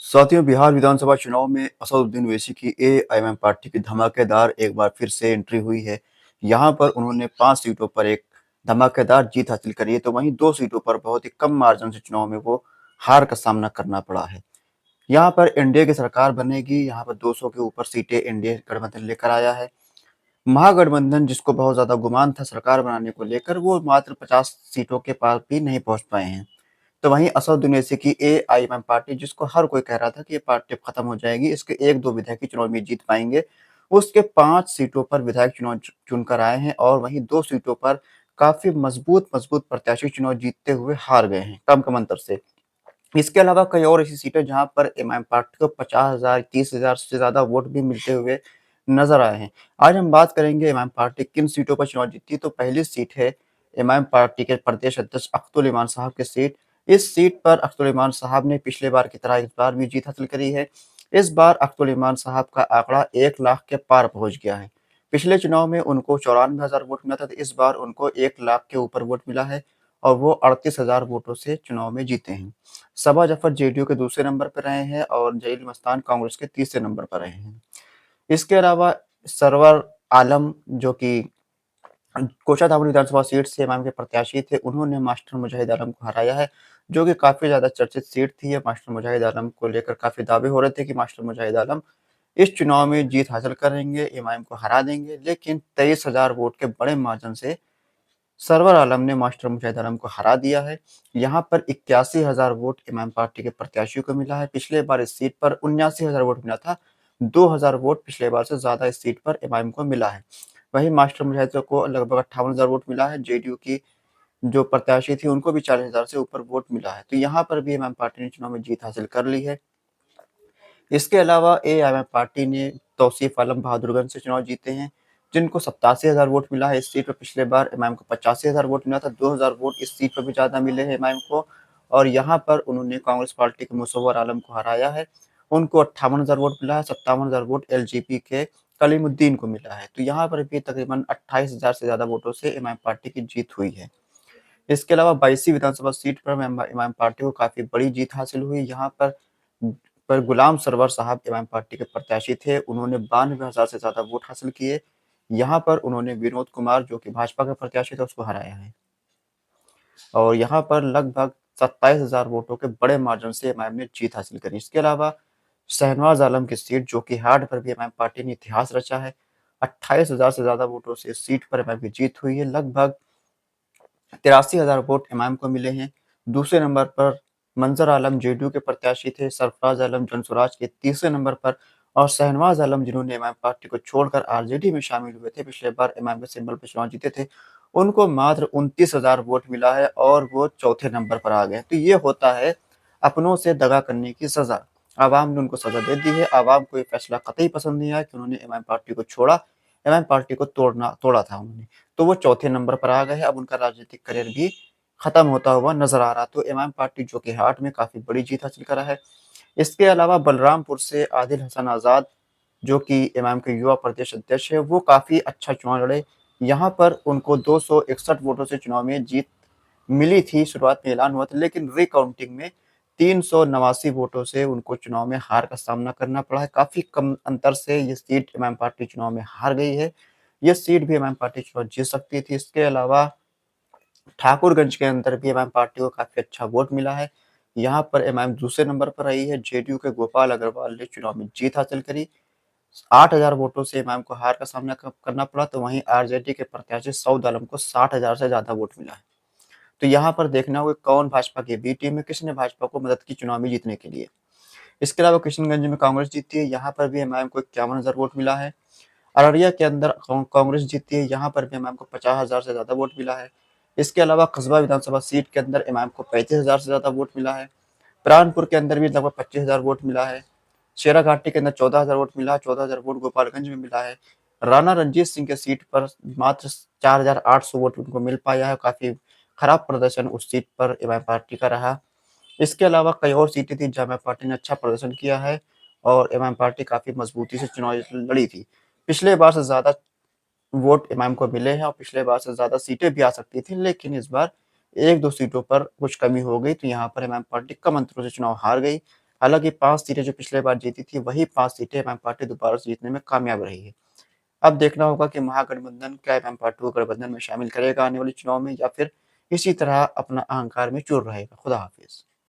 साथियों, बिहार विधानसभा चुनाव में असदुद्दीन ओवैसी की एआईएमआईएम पार्टी की धमाकेदार एक बार फिर से एंट्री हुई है। यहाँ पर उन्होंने 5 सीटों पर एक धमाकेदार जीत हासिल करी है, तो वहीं 2 सीटों पर बहुत ही कम मार्जिन से चुनाव में वो हार का सामना करना पड़ा है। यहाँ पर एनडीए की सरकार बनेगी, यहाँ पर 200 के ऊपर सीटें एनडीए गठबंधन लेकर आया है। महागठबंधन जिसको बहुत ज़्यादा गुमान था सरकार बनाने को लेकर, वो मात्र 50 सीटों के पास भी नहीं पहुँच पाए हैं। तो वहीं असदुद्दीन ओवैसी की एआईएमआईएम पार्टी जिसको हर कोई कह रहा था कि ये पार्टी अब खत्म हो जाएगी, इसके 1-2 विधायक ही चुनाव में जीत पाएँगे। उसके 5 सीटों पर विधायक चुनाव चुनकर आए हैं और वहीं 2 सीटों पर काफ़ी मजबूत प्रत्याशी चुनाव जीतते हुए हार गए हैं, कम-कम अंतर से। इसके अलावा कई और ऐसी सीटें जहाँ पर एमआईएम पार्टी को 50,000, 30,000 से ज़्यादा वोट भी मिलते हुए नज़र आए हैं। आज हम बात करेंगे एमआईएम पार्टी किन सीटों पर चुनाव जीती, तो पहली सीट है एमआईएम पार्टी के प्रदेश अध्यक्ष अख्तुल इमान साहब की सीट। इस सीट पर अख्तुल इमान साहब ने पिछले बार की तरह इस बार भी जीत हासिल करी है। इस बार अख्तुल इमान साहब का आंकड़ा 1 लाख के पार पहुँच गया है। पिछले चुनाव में उनको 94,000 वोट मिला था, तो इस बार उनको 1 लाख के ऊपर वोट मिला है और वो 38,000 वोटों से चुनाव में जीते हैं। सबा जफर जेडीयू के दूसरे नंबर पर रहे हैं और जलील मस्तान कांग्रेस के तीसरे नंबर पर रहे हैं। इसके अलावा सरवर आलम जो कि कोषाधामनी विधानसभा सीट से इमाम के प्रत्याशी थे, उन्होंने मास्टर मुजाहिद आलम को हराया है, जो कि काफ़ी ज़्यादा चर्चित सीट थी। ये मास्टर मुजाहिद आलम को लेकर काफ़ी दावे हो रहे थे कि मास्टर मुजाहिद आलम इस चुनाव में जीत हासिल करेंगे, इमाम को हरा देंगे, लेकिन 23,000 वोट के बड़े मार्जिन से सरवर आलम ने मास्टर मुजाहिद आलम को हरा दिया है। यहाँ पर 81,000 वोट इमाम पार्टी के प्रत्याशियों को मिला है। पिछले बार इस सीट पर 79,000 वोट मिला था। 2,000 वोट पिछले बार से ज़्यादा इस सीट पर इमाम को मिला है। वहीं मास्टर मुजाहिद को लगभग 58,000 वोट मिला है। जेडीयू की जो प्रत्याशी थी उनको भी 40,000 से ऊपर वोट मिला है। तो यहाँ पर भी इमाम पार्टी ने चुनाव में जीत हासिल कर ली है। इसके अलावा एआईएमआईएम पार्टी ने तौसीफ आलम बहादुरगंज से चुनाव जीते हैं, जिनको 87,000 वोट मिला है। इस सीट पर पिछले बार इमाम को 85,000 वोट मिला था, 2,000 वोट इस सीट पर भी ज़्यादा मिले हैं इमाम को और यहाँ पर उन्होंने कांग्रेस पार्टी के मुसव्वर आलम को हराया है। उनको 58,000 वोट मिला है, 57,000 वोट एलजेपी के कलीमुद्दीन को मिला है। तो यहाँ पर भी तकरीबन 28,000 से ज़्यादा वोटों से इमाम पार्टी की जीत हुई है। इसके अलावा 22वीं विधानसभा सीट पर इमाम पार्टी को काफ़ी बड़ी जीत हासिल हुई। यहाँ पर गुलाम सरवर साहब इमाम पार्टी के प्रत्याशी थे। उन्होंने 92,000 से ज़्यादा वोट हासिल किए। यहाँ पर उन्होंने विनोद कुमार जो कि भाजपा के प्रत्याशी थे उसको हराया है और यहाँ पर लगभग 27,000 वोटों के बड़े मार्जिन से इमाम ने जीत हासिल करी। इसके अलावा शहनवाज आलम की सीट जो कि हार्ड पर भी इमाम पार्टी ने इतिहास रचा है। 28,000 से ज़्यादा वोटों से इस सीट पर इमाम की जीत हुई है। लगभग 83,000 वोट इमाम को मिले हैं। दूसरे नंबर पर मंजर आलम जेडीयू के प्रत्याशी थे, सरफराज आलम जनसुराज के तीसरे नंबर पर और शहनवाज आलम जिन्होंने इमाम पार्टी को छोड़कर आरजेडी में शामिल हुए थे, पिछले बार इमाम के सिंबल पर चुनाव जीते थे, उनको मात्र 29,000 वोट मिला है और वो चौथे नंबर पर आ गए। तो ये होता है अपनों से दगा करने की सज़ा। आवाम ने उनको सज़ा दे दी है। आवाम को ये फैसला कतई पसंद नहीं आया कि उन्होंने इमाम पार्टी को छोड़ा, इमाम पार्टी को तोड़ा था उन्होंने। तो वो चौथे नंबर पर आ गए हैं। अब उनका राजनीतिक करियर भी खत्म होता हुआ नजर आ रहा। तो इमाम पार्टी जो कि हाट में काफ़ी बड़ी जीत हासिल करा है। इसके अलावा बलरामपुर से आदिल हसन आज़ाद जो कि इमाम के युवा प्रदेश अध्यक्ष है, वो काफ़ी अच्छा चुनाव लड़े। यहाँ पर उनको 261 वोटों से चुनाव में जीत मिली थी, शुरुआत में ऐलान हुआ था, लेकिन रिकाउंटिंग में 389 वोटों से उनको चुनाव में हार का सामना करना पड़ा है। काफ़ी कम अंतर से ये सीट इमाम पार्टी चुनाव में हार गई है। ये सीट भी इमाम पार्टी चुनाव जीत सकती थी। इसके अलावा ठाकुरगंज के अंदर भी इमाम पार्टी को काफ़ी अच्छा वोट मिला है। यहाँ पर इमाम दूसरे नंबर पर रही है। जेडीयू के गोपाल अग्रवाल ने चुनाव में जीत हासिल करी। 8,000 वोटों से इमाम को हार का सामना करना पड़ा, तो वहीं आरजेडी के प्रत्याशी सऊद आलम को 60,000 से ज़्यादा वोट मिला है। तो यहाँ पर देखना होगा कौन भाजपा की बी टीम है, किसने भाजपा को मदद की चुनाव में जीतने के लिए। इसके अलावा किशनगंज में कांग्रेस जीती है, यहाँ पर भी इमाम को 51,000 वोट मिला है। अररिया के अंदर कांग्रेस जीती है, यहाँ पर भी इमाम को 50,000 से ज़्यादा वोट मिला है। इसके अलावा कस्बा विधानसभा सीट के अंदर इमाम को 35,000 से ज़्यादा वोट मिला है। प्राणपुर के अंदर भी लगभग 25,000 वोट मिला है। शेराघाटी के अंदर 14,000 वोट मिला है, 14,000 वोट गोपालगंज में मिला है। राणा रणजीत सिंह के सीट पर मात्र 4,800 वोट उनको मिल पाया है। काफ़ी खराब प्रदर्शन उस सीट पर इमाम पार्टी का रहा। इसके अलावा कई और सीटें थी जहाँ इमाम पार्टी ने अच्छा प्रदर्शन किया है और इमाम पार्टी काफ़ी मजबूती से चुनाव लड़ी थी। पिछले बार से ज़्यादा वोट इमाम को मिले हैं और पिछले बार से ज़्यादा सीटें भी आ सकती थी, लेकिन इस बार 1-2 सीटों पर कुछ कमी हो गई, तो यहाँ पर इमाम पार्टी कम अंतरों से चुनाव हार गई। हालाँकि 5 सीटें जो पिछले बार जीती थी, वही 5 सीटें एमएम पार्टी दोबारा से जीतने में कामयाब रही है। अब देखना होगा कि महागठबंधन क्या एमएम पार्टी को गठबंधन में शामिल करेगा आने वाले चुनाव में, या फिर इसी तरह अपना अहंकार में चूर रहेगा। खुदा हाफ़िज़।